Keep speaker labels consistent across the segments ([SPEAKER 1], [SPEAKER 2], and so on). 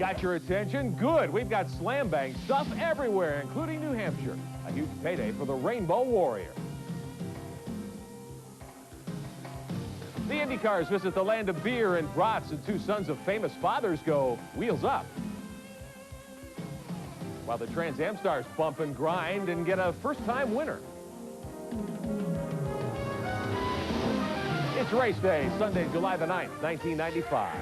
[SPEAKER 1] Got your attention? Good. We've got slam bang stuff everywhere, including New Hampshire. A huge payday for the Rainbow Warrior. The IndyCars visit the land of beer and brats, and two sons of famous fathers go wheels up. While the Trans Am stars bump and grind and get a first-time winner. It's race day, Sunday, July the 9th, 1995.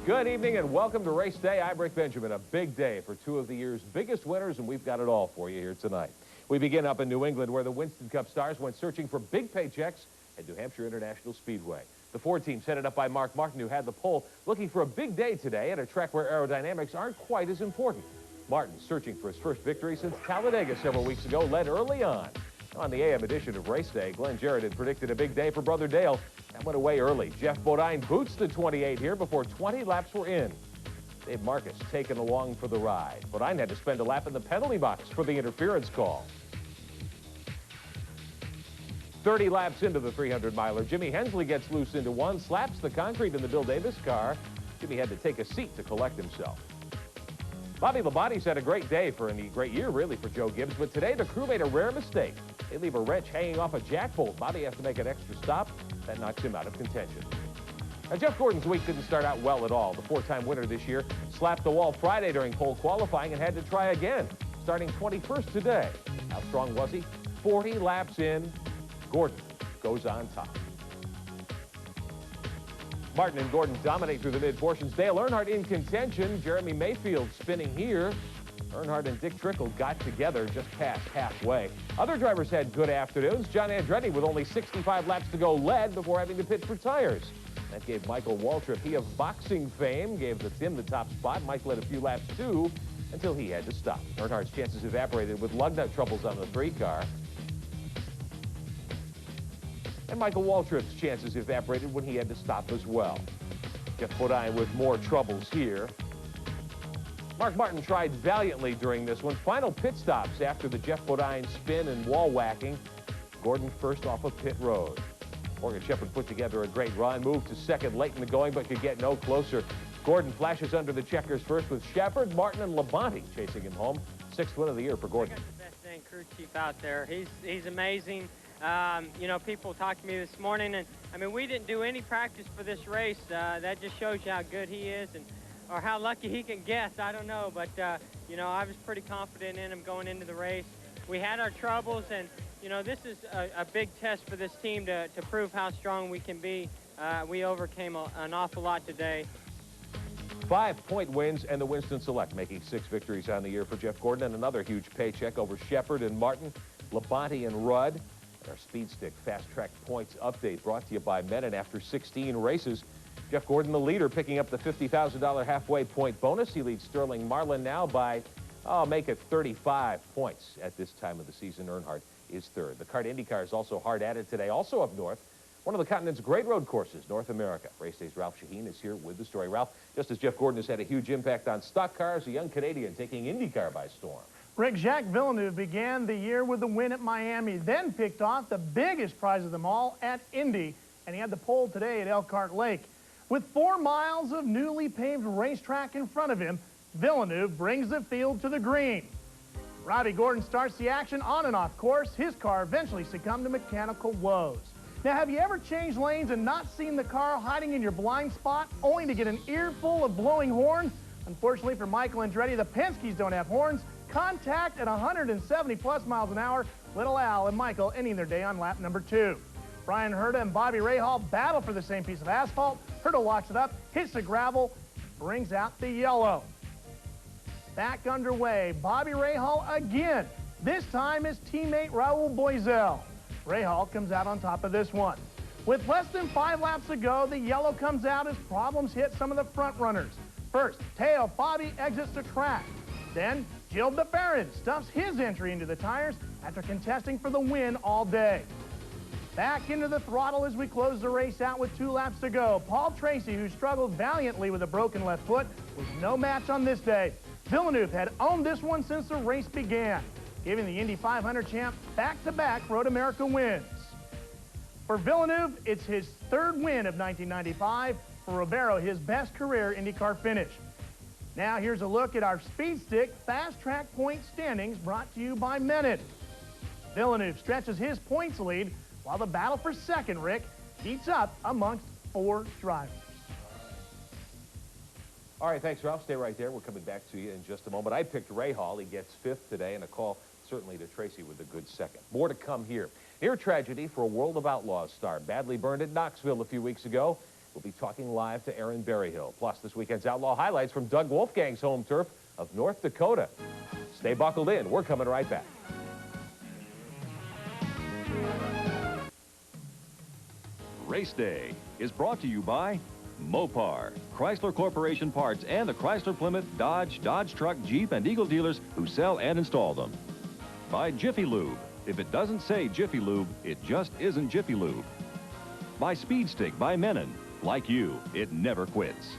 [SPEAKER 1] Good evening and welcome to Race Day. I'm Rick Benjamin. A big day for two of the year's biggest winners, and we've got it all for you here tonight. We begin up in New England, where the Winston Cup stars went searching for big paychecks at New Hampshire International Speedway. The Ford team, headed up by Mark Martin, who had the pole, looking for a big day today at a track where aerodynamics aren't quite as important. Martin, searching for his first victory since Talladega several weeks ago, led early on. On the AM edition of Race Day, Glenn Jarrett had predicted a big day for Brother Dale. That went away early. Jeff Bodine boots the 28 here before 20 laps were in. Dave Marcus taken along for the ride. Bodine had to spend a lap in the penalty box for the interference call. 30 laps into the 300-miler, Jimmy Hensley gets loose into one, slaps the concrete in the Bill Davis car. Jimmy had to take a seat to collect himself. Bobby Labonte's had a great day and a great year, really, for Joe Gibbs, but today the crew made a rare mistake. They leave a wrench hanging off a jack bolt. Bobby has to make an extra stop. That knocks him out of contention. Now, Jeff Gordon's week didn't start out well at all. The four-time winner this year slapped the wall Friday during pole qualifying and had to try again, starting 21st today. How strong was he? 40 laps in, Gordon goes on top. Martin and Gordon dominate through the mid-portions. Dale Earnhardt in contention. Jeremy Mayfield spinning here. Earnhardt and Dick Trickle got together just past halfway. Other drivers had good afternoons. John Andretti, with only 65 laps to go, led before having to pit for tires. That gave Michael Waltrip, he of boxing fame, gave him the top spot. Mike led a few laps too until he had to stop. Earnhardt's chances evaporated with lug nut troubles on the 3 car. And Michael Waltrip's chances evaporated when he had to stop as well. Jeff Bodine with more troubles here. Mark Martin tried valiantly during this one. Final pit stops after the Jeff Bodine spin and wall whacking. Gordon first off of pit road. Morgan Shepherd put together a great run, moved to second late in the going, but could get no closer. Gordon flashes under the checkers first with Shepherd, Martin, and Labonte chasing him home. 6th win of the year for Gordon.
[SPEAKER 2] I got the best dang crew chief out there. He's amazing. You know, people talked to me this morning, and I mean, we didn't do any practice for this race. That just shows you how good he is, or how lucky he can guess. I don't know, but you know, I was pretty confident in him going into the race. We had our troubles, and you know, this is a big test for this team to prove how strong we can be. We overcame an awful lot today.
[SPEAKER 1] 5-point wins and the Winston Select, making 6 victories on the year for Jeff Gordon, and another huge paycheck over Shepherd and Martin, Labonte and Rudd. Our Speed Stick Fast Track Points update brought to you by Menon. After 16 races, Jeff Gordon, the leader, picking up the $50,000 halfway point bonus. He leads Sterling Marlin now by, make it 35 points at this time of the season. Earnhardt is 3rd. The Kart IndyCar is also hard at it today, also up north. One of the continent's great road courses, North America. Race Day's Ralph Shaheen is here with the story. Ralph, just as Jeff Gordon has had a huge impact on stock cars, a young Canadian taking IndyCar by storm.
[SPEAKER 3] Rick, Jacques Villeneuve began the year with a win at Miami, then picked off the biggest prize of them all at Indy, and he had the pole today at Elkhart Lake. With 4 miles of newly paved racetrack in front of him, Villeneuve brings the field to the green. Robbie Gordon starts the action on and off course. His car eventually succumbed to mechanical woes. Now, have you ever changed lanes and not seen the car hiding in your blind spot, only to get an earful of blowing horns? Unfortunately for Michael Andretti, the Penske's don't have horns. Contact at 170+ miles an hour. Little Al and Michael ending their day on lap number 2. Brian Herta and Bobby Rahal battle for the same piece of asphalt. Herta locks it up, hits the gravel, brings out the yellow. Back underway, Bobby Rahal again. This time his teammate Raul Boisel. Rahal comes out on top of this one. With less than 5 laps to go, the yellow comes out as problems hit some of the front runners. First, Teo Bobby exits the track. Then, Gil de Ferran stuffs his entry into the tires after contesting for the win all day. Back into the throttle as we close the race out with 2 laps to go. Paul Tracy, who struggled valiantly with a broken left foot, was no match on this day. Villeneuve had owned this one since the race began, giving the Indy 500 champ back-to-back Road America wins. For Villeneuve, it's his third win of 1995. For Ribeiro, his best career IndyCar finish. Now here's a look at our Speed Stick Fast Track point standings brought to you by Menon. Villeneuve stretches his points lead while the battle for second, Rick, heats up amongst 4 drivers.
[SPEAKER 1] All right, thanks, Ralph. Stay right there. We're coming back to you in just a moment. I picked Ray Hall. He gets 5th today, and a call certainly to Tracy with a good second. More to come here. Near tragedy for a World of Outlaws star. Badly burned at Knoxville a few weeks ago. We'll be talking live to Aaron Berryhill. Plus, this weekend's Outlaw highlights from Doug Wolfgang's home turf of North Dakota. Stay buckled in. We're coming right back.
[SPEAKER 4] Race Day is brought to you by Mopar, Chrysler Corporation Parts, and the Chrysler Plymouth, Dodge Truck, Jeep, and Eagle dealers who sell and install them. By Jiffy Lube. If it doesn't say Jiffy Lube, it just isn't Jiffy Lube. By Speed Stick by Menon. Like you, it never quits.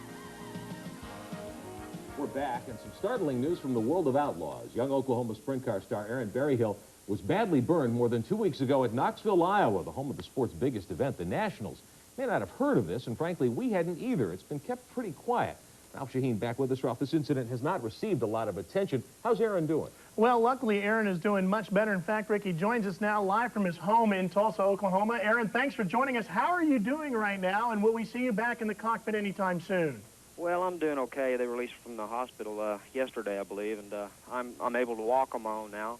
[SPEAKER 1] We're back, and some startling news from the World of Outlaws. Young Oklahoma sprint car star Aaron Berryhill was badly burned more than 2 weeks ago at Knoxville, Iowa, the home of the sport's biggest event, the Nationals. You may not have heard of this, and frankly, we hadn't either. It's been kept pretty quiet. Ralph Shaheen back with us. Ralph, this incident has not received a lot of attention. How's Aaron doing?
[SPEAKER 3] Well, luckily, Aaron is doing much better. In fact, Rick, he joins us now live from his home in Tulsa, Oklahoma. Aaron, thanks for joining us. How are you doing right now, and will we see you back in the cockpit anytime soon?
[SPEAKER 5] Well, I'm doing okay. They released from the hospital yesterday, I believe, and I'm able to walk on my own now.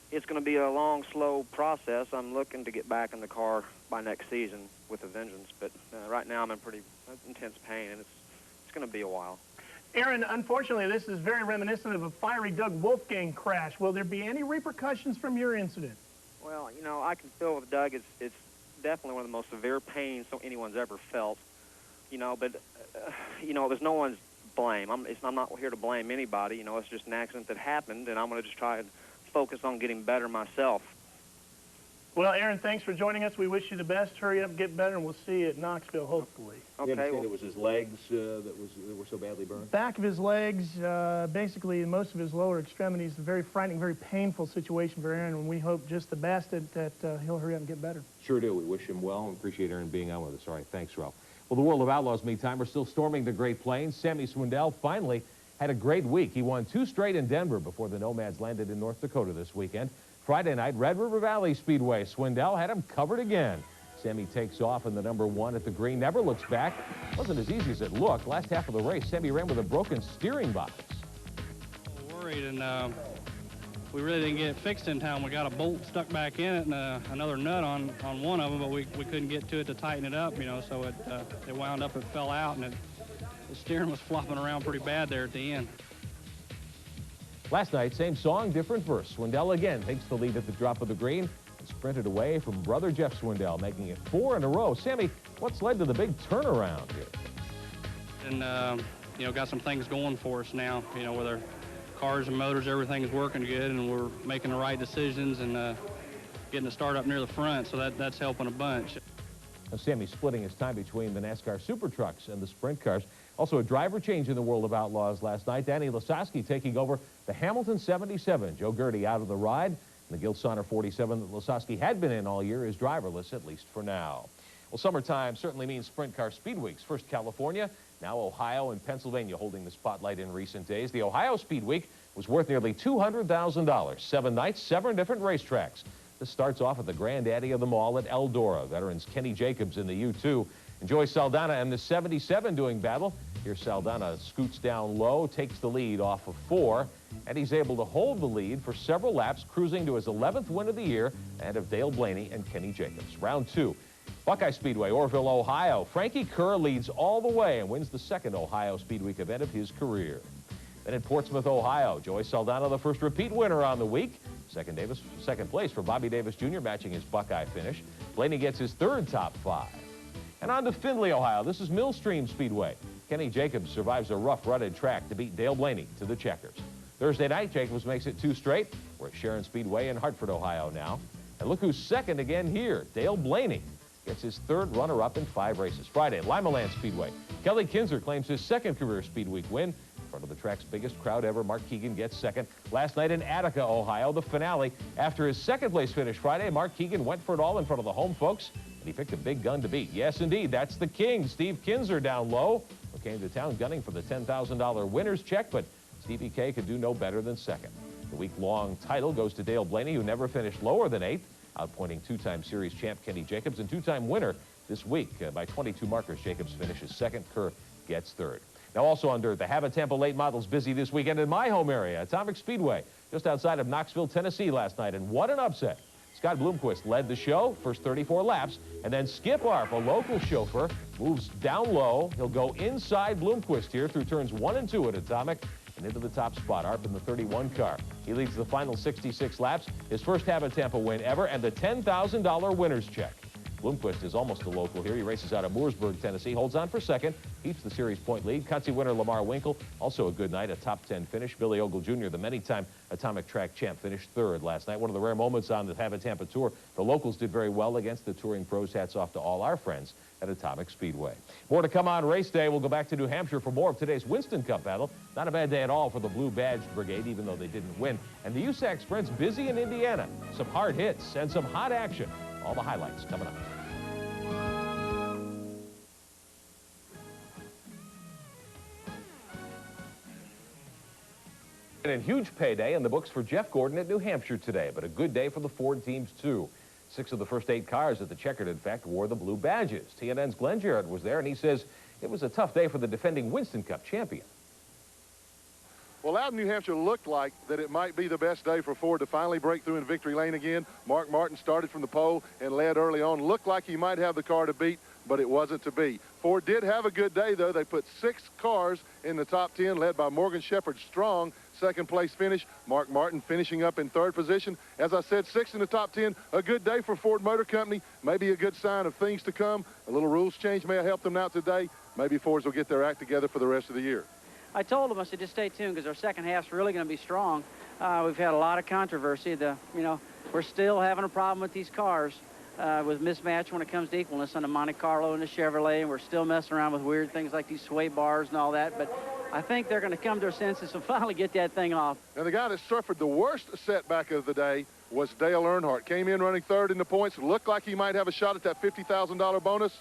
[SPEAKER 5] It's going to be a long, slow process. I'm looking to get back in the car by next season with a vengeance, but right now I'm in pretty intense pain, and it's going to be a while.
[SPEAKER 3] Aaron, unfortunately, this is very reminiscent of a fiery Doug Wolfgang crash. Will there be any repercussions from your incident?
[SPEAKER 5] Well, you know, I can feel with Doug, it's definitely one of the most severe pains anyone's ever felt. You know, but, you know, it was no one's blame. I'm not here to blame anybody. You know, it's just an accident that happened, and I'm going to just try and focus on getting better myself.
[SPEAKER 3] Well, Aaron, thanks for joining us. We wish you the best. Hurry up, get better, and we'll see you at Knoxville, hopefully.
[SPEAKER 5] Okay.
[SPEAKER 1] Well, it was his legs that were so badly burned?
[SPEAKER 3] Back of his legs, basically most of his lower extremities. A very frightening, very painful situation for Aaron, and we hope just the best that he'll hurry up and get better.
[SPEAKER 1] Sure do. We wish him well and appreciate Aaron being on with us. All right, thanks, Ralph. Well, the World of Outlaws, meantime, are still storming the Great Plains. Sammy Swindell finally had a great week. He won 2 straight in Denver before the Nomads landed in North Dakota this weekend. Friday night, Red River Valley Speedway. Swindell had him covered again. Sammy takes off in the #1 at the green, never looks back. Wasn't as easy as it looked. Last half of the race, Sammy ran with a broken steering box.
[SPEAKER 6] Worried, and we really didn't get it fixed in time. We got a bolt stuck back in it and another nut on one of them, but we couldn't get to it to tighten it up, you know, so it wound up, it fell out, and the steering was flopping around pretty bad there at the end.
[SPEAKER 1] Last night, same song, different verse. Swindell again takes the lead at the drop of the green and sprinted away from brother Jeff Swindell, making it 4 in a row. Sammy, what's led to the big turnaround here?
[SPEAKER 6] And, you know, got some things going for us now, you know, with our cars and motors, everything's working good, and we're making the right decisions and getting the start up near the front, so that's helping a bunch.
[SPEAKER 1] Now, Sammy's splitting his time between the NASCAR Super Trucks and the sprint cars. Also, a driver change in the World of Outlaws last night. Danny Lasowski taking over the Hamilton 77. Joe Gertie out of the ride. And the Gilsoner 47 that Lasowski had been in all year is driverless, at least for now. Well, summertime certainly means sprint car speed weeks. First California, now Ohio and Pennsylvania holding the spotlight in recent days. The Ohio Speed Week was worth nearly $200,000. 7 nights, 7 different racetracks. This starts off at the granddaddy of them all at Eldora. Veterans Kenny Jacobs in the U2. And Joey Saldana and the 77 doing battle. Here Saldana scoots down low, takes the lead off of 4, and he's able to hold the lead for several laps, cruising to his 11th win of the year, and of Dale Blaney and Kenny Jacobs. Round 2, Buckeye Speedway, Orrville, Ohio. Frankie Kerr leads all the way and wins the 2nd Ohio Speed Week event of his career. Then at Portsmouth, Ohio, Joey Saldana, the first repeat winner on the week. Second place for Bobby Davis Jr., matching his Buckeye finish. Blaney gets his 3rd top 5. And on to Findlay, Ohio. This is Millstream Speedway. Kenny Jacobs survives a rough, rutted track to beat Dale Blaney to the checkers. Thursday night, Jacobs makes it 2 straight. We're at Sharon Speedway in Hartford, Ohio now. And look who's 2nd again here. Dale Blaney gets his 3rd runner-up in 5 races. Friday, Lima Land Speedway. Kelly Kinzer claims his 2nd career Speed Week win. front of the track's biggest crowd ever, Mark Keegan gets second. Last night in Attica, Ohio, the finale. After his second-place finish Friday, Mark Keegan went for it all in front of the home folks, and he picked a big gun to beat. Yes, indeed, that's the king, Steve Kinzer, down low, who came to town gunning for the $10,000 winner's check, but Stevie K could do no better than second. The week-long title goes to Dale Blaney, who never finished lower than 8th, outpointing two-time series champ Kenny Jacobs and two-time winner this week by 22 markers. Jacobs finishes second, Kerr gets third. Now also on dirt, the Habit Tampa late models busy this weekend in my home area, Atomic Speedway, just outside of Knoxville, Tennessee last night, and what an upset. Scott Bloomquist led the show, first 34 laps, and then Skip Arp, a local chauffeur, moves down low. He'll go inside Bloomquist here through turns 1 and 2 at Atomic and into the top spot. Arp in the 31 car. He leads the final 66 laps, his first Habit Tampa win ever, and the $10,000 winner's check. Bloomquist is almost a local here. He races out of Mooresburg, Tennessee, holds on for second, keeps the series point lead. Cutsy winner Lamar Winkle, also a good night, a top 10 finish. Billy Ogle Jr., the many-time Atomic Track champ, finished third last night. One of the rare moments on the Habit Tampa Tour. The locals did very well against the touring pros. Hats off to all our friends at Atomic Speedway. More to come on race day. We'll go back to New Hampshire for more of today's Winston Cup battle. Not a bad day at all for the Blue Badged Brigade, even though they didn't win. And the USAC Sprint's busy in Indiana. Some hard hits and some hot action. All the highlights coming up. And a huge payday in the books for Jeff Gordon at New Hampshire today, but a good day for the Ford teams, too. 6 of the first 8 cars at the checkered, in fact, wore the blue badges. TNN's Glenn Jarrett was there, and he says it was a tough day for the defending Winston Cup champion.
[SPEAKER 7] Well, out in New Hampshire looked like that it might be the best day for Ford to finally break through in victory lane again. Mark Martin started from the pole and led early on. Looked like he might have the car to beat, but it wasn't to be. Ford did have a good day, though. They put 6 cars in the top 10, led by Morgan Shepherd Strong. Second place finish. Mark Martin finishing up in third position. As I said, 6 in the top 10. A good day for Ford Motor Company. Maybe a good sign of things to come. A little rules change may have helped them out today. Maybe Fords will get their act together for the rest of the year.
[SPEAKER 8] I told them, I said, just stay tuned because our second half's really going to be strong. We've had a lot of controversy. We're still having a problem with these cars with mismatch when it comes to equalness on the Monte Carlo and the Chevrolet, and we're still messing around with weird things like these sway bars and all that. But I think they're going to come to their senses and finally get that thing off.
[SPEAKER 7] And the guy that suffered the worst setback of the day was Dale Earnhardt. Came in running third in the points. Looked like he might have a shot at that $50,000 bonus,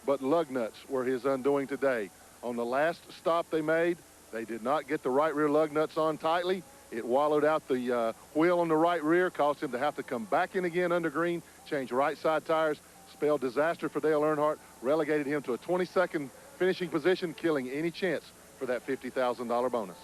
[SPEAKER 7] but lug nuts were his undoing today. On the last stop they made, they did not get the right rear lug nuts on tightly. It wallowed out the wheel on the right rear, caused him to have to come back in again under green, change right side tires, spelled disaster for Dale Earnhardt, relegated him to a 22nd finishing position, killing any chance for that $50,000 bonus.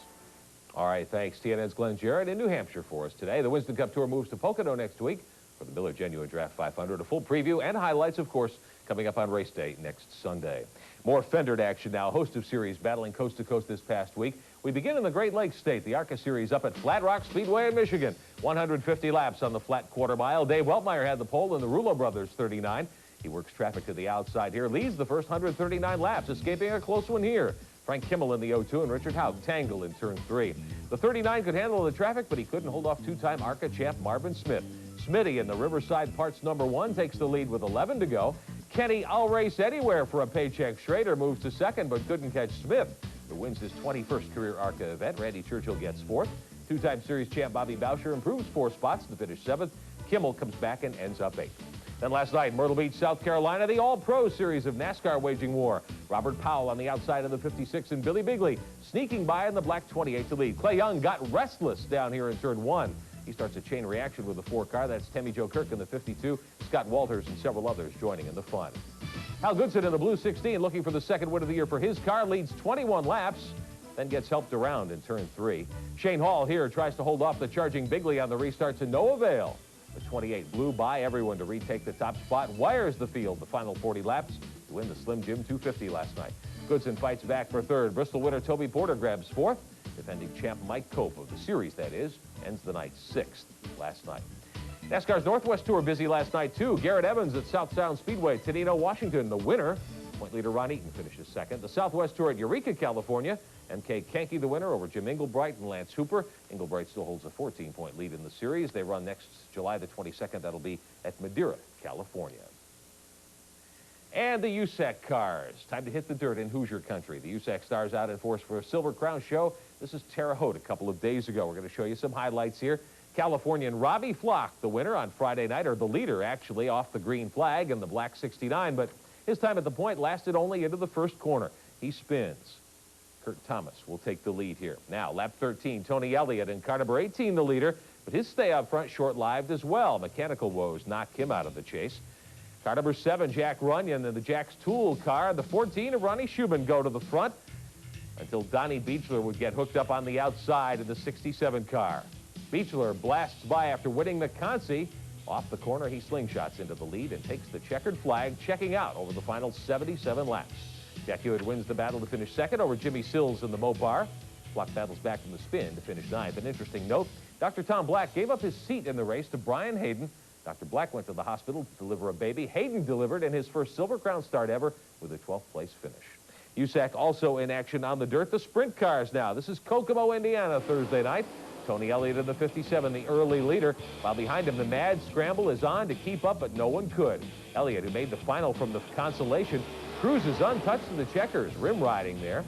[SPEAKER 1] All right, thanks. TNN's Glenn Jarrett in New Hampshire for us today. The Winston Cup Tour moves to Pocono next week for the Miller Genuine Draft 500. A full preview and highlights, of course, coming up on race day next Sunday. More fendered action now. A host of series battling coast to coast this past week. We begin in the Great Lakes State. The ARCA Series up at Flat Rock Speedway in Michigan. 150 laps on the flat quarter mile. Dave Weltmeyer had the pole in the Rulo Brothers 39. He works traffic to the outside here. Leads the first 139 laps, escaping a close one here. Frank Kimmel in the 0-2 and Richard Haug tangle in turn 3. The 39 could handle the traffic, but he couldn't hold off two-time ARCA champ Marvin Smith. Smitty in the Riverside Parts #1 takes the lead with 11 to go. Kenny, I'll race anywhere for a paycheck. Schrader moves to second, but couldn't catch Smith, who wins his 21st career ARCA event. Randy Churchill gets 4th. Two-time series champ Bobby Boucher improves 4 spots to finish 7th. Kimmel comes back and ends up 8th. Then last night, Myrtle Beach, South Carolina, the All-Pro Series of NASCAR waging war. Robert Powell on the outside of the 56 and Billy Bigley sneaking by in the black 28 to lead. Clay Young got restless down here in turn 1. He starts a chain reaction with the 4 car. That's Timmy Joe Kirk in the 52, Scott Walters and several others joining in the fun. Hal Goodson in the blue 16 looking for the second win of the year for his car, leads 21 laps, then gets helped around in turn 3. Shane Hall here tries to hold off the charging Bigley on the restart to no avail. The 28 blew by everyone to retake the top spot and wires the field the final 40 laps to win the Slim Jim 250 last night. Goodson fights back for 3rd. Bristol winner Toby Porter grabs 4th. Defending champ Mike Cope of the series, that is, ends the night 6th last night. NASCAR's Northwest Tour busy last night, too. Garrett Evans at South Sound Speedway, Tenino, Washington, the winner. Point leader Ron Eaton finishes 2nd. The Southwest Tour at Eureka, California. M.K. Kanke, the winner, over Jim Englebright and Lance Hooper. Englebright still holds a 14-point lead in the series. They run next July the 22nd. That'll be at Madeira, California. And the USAC cars. Time to hit the dirt in Hoosier country. The USAC Stars out in force for a Silver Crown show This is Terre Haute a couple of days ago. We're going to show you some highlights here. Californian Robbie Flock, the winner on Friday night, or the leader, actually, off the green flag in the black 69, but his time at the point lasted only into the first corner. He spins. Kurt Thomas will take the lead here. Now, lap 13, Tony Elliott in car number 18, the leader, but his stay up front short-lived as well. Mechanical woes knocked him out of the chase. Car number 7, Jack Runyon in the Jack's Tool car. The 14 of Ronnie Schumann go to the front until Donnie Beechler would get hooked up on the outside of the 67 car. Beechler blasts by after winning the Consi. Off the corner, he slingshots into the lead and takes the checkered flag, checking out over the final 77 laps. Jack Hewitt wins the battle to finish second over Jimmy Sills in the Mopar. Flock battles back from the spin to finish ninth. An interesting note, Dr. Tom Black gave up his seat in the race to Brian Hayden. Dr. Black went to the hospital to deliver a baby. Hayden delivered in his first Silver Crown start ever with a 12th place finish. USAC also in action on the dirt. The sprint cars now. This is Kokomo, Indiana, Thursday night. Tony Elliott in the 57, the early leader, while behind him the mad scramble is on to keep up, but no one could. Elliott, who made the final from the consolation, cruises untouched to the checkers, rim riding there.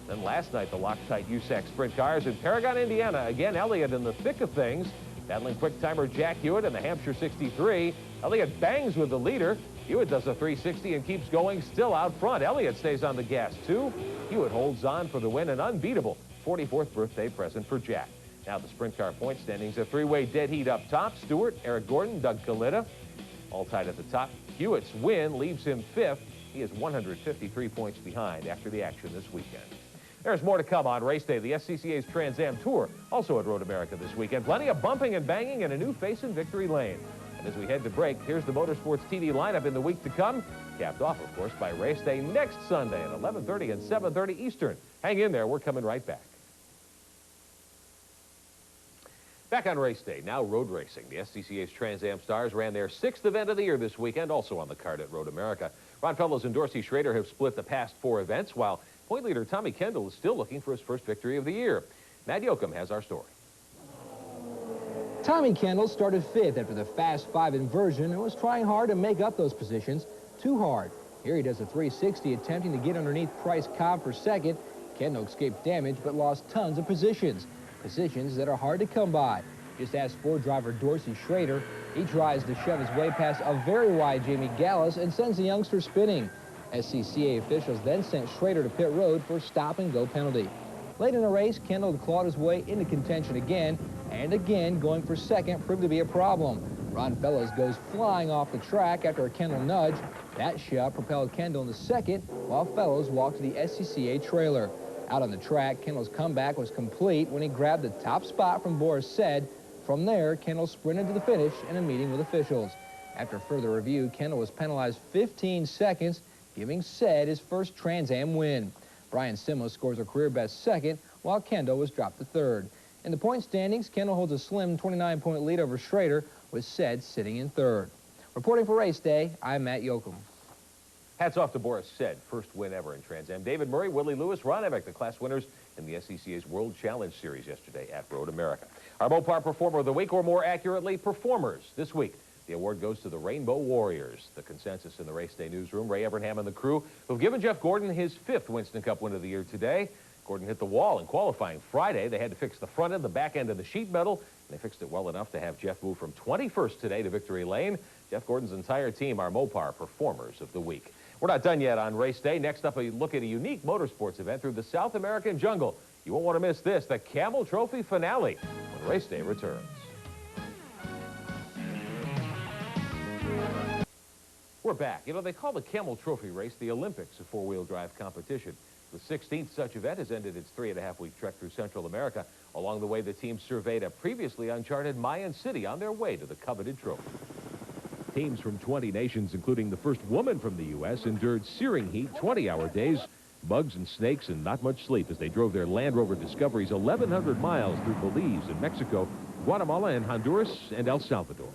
[SPEAKER 1] Then last night, the Loctite USAC sprint cars in Paragon, Indiana. Again, Elliott in the thick of things, battling quick-timer Jack Hewitt in the Hampshire 63. Elliott bangs with the leader. Hewitt does a 360 and keeps going, still out front. Elliott stays on the gas, too. Hewitt holds on for the win, an unbeatable 44th birthday present for Jack. Now the sprint car point standings, a three-way dead heat up top. Stewart, Eric Gordon, Doug Kalita, all tied at the top. Hewitt's win leaves him fifth. He is 153 points behind after the action this weekend. There's more to come on race day. The SCCA's Trans Am Tour, also at Road America this weekend. Plenty of bumping and banging and a new face in victory lane. And as we head to break, here's the Motorsports TV lineup in the week to come. Capped off, of course, by race day next Sunday at 11:30 and 7:30 Eastern. Hang in there. We're coming right back. Back on race day, now road racing. The SCCA's Trans Am Stars ran their 6th event of the year this weekend, also on the card at Road America. Ron Fellows and Dorsey Schrader have split the past 4 events, while point leader Tommy Kendall is still looking for his first victory of the year. Matt Yoakum has our story.
[SPEAKER 9] Tommy Kendall started 5th after the Fast 5 inversion and was trying hard to make up those positions. Too hard. Here he does a 360, attempting to get underneath Price Cobb for second. Kendall escaped damage but lost tons of positions. Positions that are hard to come by. Just ask Ford driver Dorsey Schrader. He tries to shove his way past a very wide Jamie Gallus and sends the youngster spinning. SCCA officials then sent Schrader to pit road for a stop-and-go penalty. Late in the race, Kendall clawed his way into contention again, and again going for second proved to be a problem. Ron Fellows goes flying off the track after a Kendall nudge. That shove propelled Kendall into second, while Fellows walked to the SCCA trailer. Out on the track, Kendall's comeback was complete when he grabbed the top spot from Boris Said. From there, Kendall sprinted to the finish in a meeting with officials. After further review, Kendall was penalized 15 seconds, giving Said his first Trans Am win. Brian Simmo scores a career-best second, while Kendall was dropped to third. In the point standings, Kendall holds a slim 29-point lead over Schrader, with Said sitting in third. Reporting for Race Day, I'm Matt Yoakum.
[SPEAKER 1] Hats off to Boris Said, first win ever in Trans Am. David Murray, Willie Lewis, Ron Emick, the class winners in the SCCA's World Challenge Series yesterday at Road America. Our Mopar Performer of the Week, or more accurately, performers this week. The award goes to the Rainbow Warriors. The consensus in the Race Day newsroom, Ray Evernham and the crew, who've given Jeff Gordon his 5th Winston Cup win of the year today. Gordon hit the wall in qualifying Friday. They had to fix the front end, the back end, and the sheet metal. And they fixed it well enough to have Jeff move from 21st today to victory lane. Jeff Gordon's entire team are Mopar Performers of the Week. We're not done yet on Race Day. Next up, a look at a unique motorsports event through the South American jungle. You won't want to miss this, the Camel Trophy finale, when Race Day returns. We're back. You know, they call the Camel Trophy race the Olympics of four-wheel drive competition. The 16th such event has ended its 3.5-week trek through Central America. Along the way, the team surveyed a previously uncharted Mayan city on their way to the coveted trophy. Teams from 20 nations, including the first woman from the U.S., endured searing heat, 20-hour days, bugs and snakes, and not much sleep as they drove their Land Rover Discoveries 1,100 miles through Belize and Mexico, Guatemala and Honduras and El Salvador.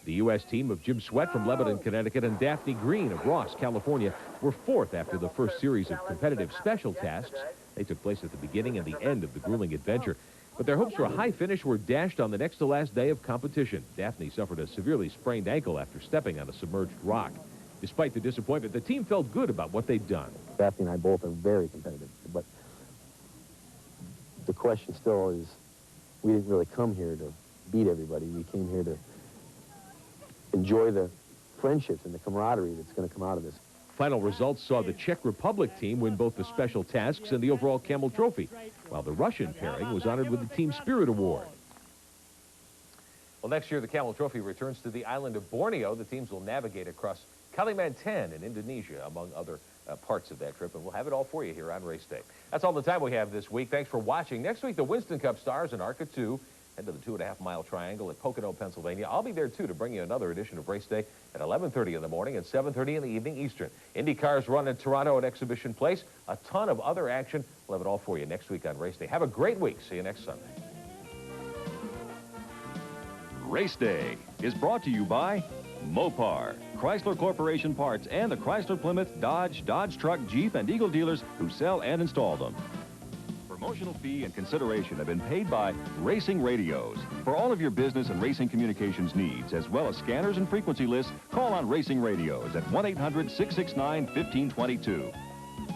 [SPEAKER 1] The U.S. team of Jim Sweat from Lebanon, Connecticut, and Daphne Green of Ross, California, were 4th after the first series of competitive special tasks. They took place at the beginning and the end of the grueling adventure. But their hopes for a high finish were dashed on the next to last day of competition. Daphne suffered a severely sprained ankle after stepping on a submerged rock. Despite the disappointment, the team felt good about what they'd done.
[SPEAKER 10] Daphne and I both are very competitive, but the question still is, we didn't really come here to beat everybody. We came here to enjoy the friendships and the camaraderie that's going to come out of this.
[SPEAKER 1] Final results saw the Czech Republic team win both the special tasks and the overall Camel Trophy, while the Russian pairing was honored with the Team Spirit Award. Well, next year, the Camel Trophy returns to the island of Borneo. The teams will navigate across Kalimantan in Indonesia, among other parts of that trip, and we'll have it all for you here on Race Day. That's all the time we have this week. Thanks for watching. Next week, the Winston Cup stars in ARCA 2 head to the 2.5-mile triangle at Pocono, Pennsylvania. I'll be there, too, to bring you another edition of Race Day at 11:30 in the morning and 7:30 in the evening Eastern. Indy cars run in Toronto at Exhibition Place. A ton of other action. We'll have it all for you next week on Race Day. Have a great week. See you next Sunday.
[SPEAKER 4] Race Day is brought to you by Mopar, Chrysler Corporation Parts, and the Chrysler Plymouth, Dodge, Dodge Truck, Jeep, and Eagle dealers who sell and install them. Promotional fee and consideration have been paid by Racing Radios. For all of your business and racing communications needs, as well as scanners and frequency lists, call on Racing Radios at 1-800-669-1522.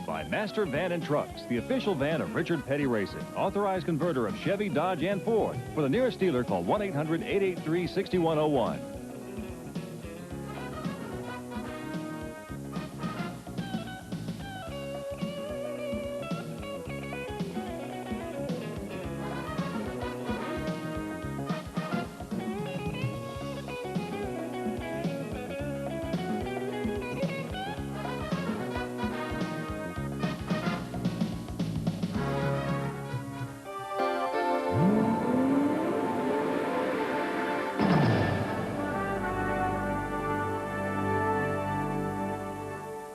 [SPEAKER 4] By Master Van and Trucks, the official van of Richard Petty Racing, authorized converter of Chevy, Dodge, and Ford. For the nearest dealer, call 1-800-883-6101.